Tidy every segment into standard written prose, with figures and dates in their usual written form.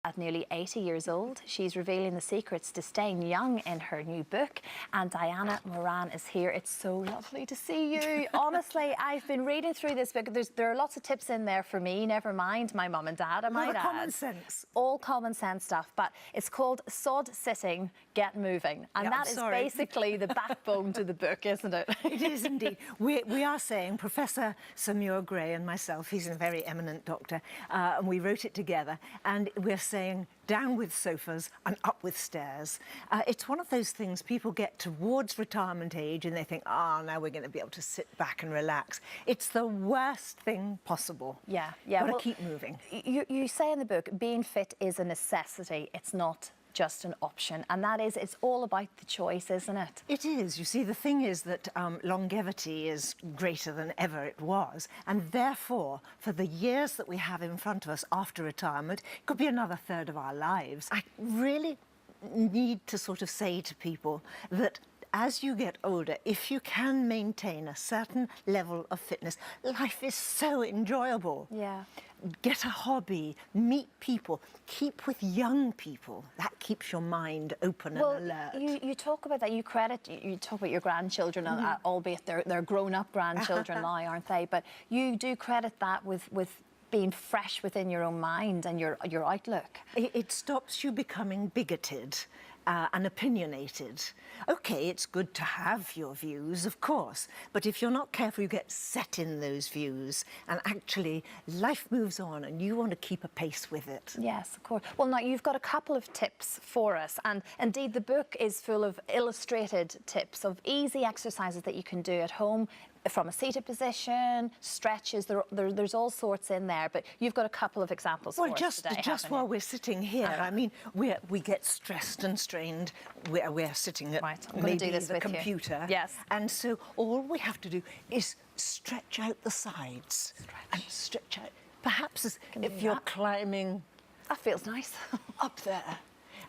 At nearly 80 years old, she's revealing the secrets to staying young in her new book. And Diana Moran is here. It's so lovely to see you. Honestly, I've been reading through this book. There are lots of tips in there for me, never mind my mum and dad, I might add. Common sense. All common sense stuff, but it's called Sod Sitting, Get Moving. And that is basically the backbone to the book, isn't it? It is indeed. We are saying, Professor Sir Muir Gray and myself, he's a very eminent doctor, and we wrote it together, and we're saying down with sofas and up with stairs. It's one of those things people get towards retirement age and they think, now we're going to be able to sit back and relax. It's the worst thing possible. Yeah. Gotta keep moving. You say in the book, being fit is a necessity. It's not just an option, and that is, it's all about the choice, isn't it? It is. You see, the thing is that longevity is greater than ever it was, and therefore, for the years that we have in front of us after retirement, it could be another third of our lives. I really need to sort of say to people that as you get older, if you can maintain a certain level of fitness, life is so enjoyable. Yeah. Get a hobby, meet people, keep with young people. That keeps your mind open and alert. You talk about that, you talk about your grandchildren, albeit they're grown-up grandchildren now, aren't they? But you do credit that with being fresh within your own mind and your outlook. It stops you becoming bigoted and opinionated. OK, it's good to have your views, of course, but if you're not careful, you get set in those views, and actually life moves on and you want to keep a pace with it. Yes, of course. Well, now, you've got a couple of tips for us, and indeed the book is full of illustrated tips of easy exercises that you can do at home, from a seated position, stretches, there's all sorts in there, but you've got a couple of examples for us today, just while we're sitting here, I mean, we get stressed and strained. We're sitting at maybe the computer. Yes. And so all we have to do is stretch out the sides. And stretch out. Perhaps if you're climbing... That feels nice. Up there.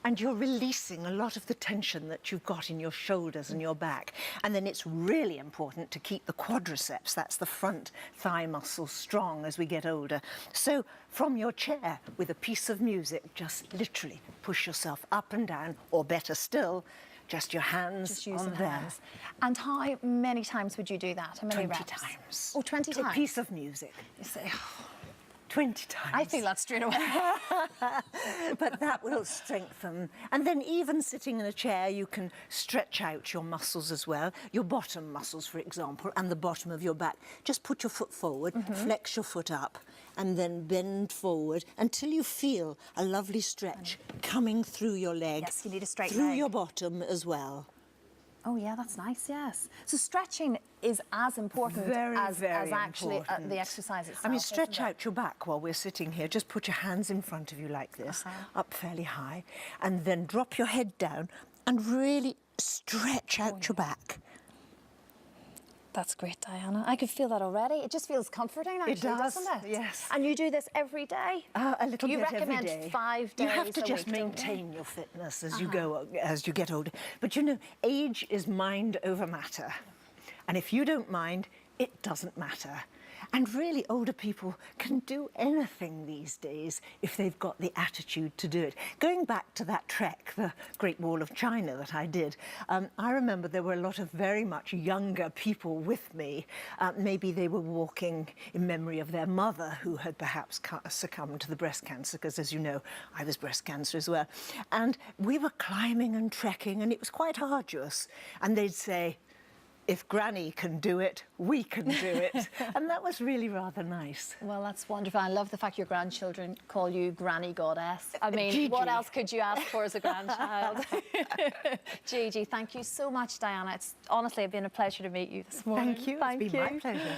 And you're releasing a lot of the tension that you've got in your shoulders and your back. And then it's really important to keep the quadriceps, that's the front thigh muscle, strong as we get older. So from your chair with a piece of music, just literally push yourself up and down, or better still, just your hands just use on the there. hands. And how many times would you do that? How many 20 reps? times. Oh, 20 times. A piece of music. You say, 20 times. I feel that straight away. But that will strengthen. And then even sitting in a chair, you can stretch out your muscles as well. Your bottom muscles, for example, and the bottom of your back. Just put your foot forward, flex your foot up, and then bend forward until you feel a lovely stretch coming through your leg. Yes, you need a straight through leg. your bottom as well. Oh, yeah, that's nice, yes. So stretching is as important as actually the exercise itself. I mean, stretch out your back while we're sitting here. Just put your hands in front of you like this, up fairly high, and then drop your head down and really stretch out your back. That's great, Diana. I could feel that already. It just feels comforting, actually, doesn't it? Yes. And you do this every day? A little bit every day. You recommend 5 days a week? You have to just maintain your fitness as you go, as you get older. But you know, age is mind over matter. And if you don't mind, it doesn't matter. And really, older people can do anything these days if they've got the attitude to do it. Going back to that trek, the Great Wall of China that I did, I remember there were a lot of very much younger people with me. Maybe they were walking in memory of their mother who had perhaps succumbed to the breast cancer, because as you know, I was breast cancer as well. And we were climbing and trekking, and it was quite arduous. And they'd say, if Granny can do it, we can do it. And that was really rather nice. Well, that's wonderful. I love the fact your grandchildren call you Granny Goddess. I mean, Gigi. What else could you ask for as a grandchild? Gigi, thank you so much, Diana. It's honestly been a pleasure to meet you this morning. Thank you. It's been my pleasure.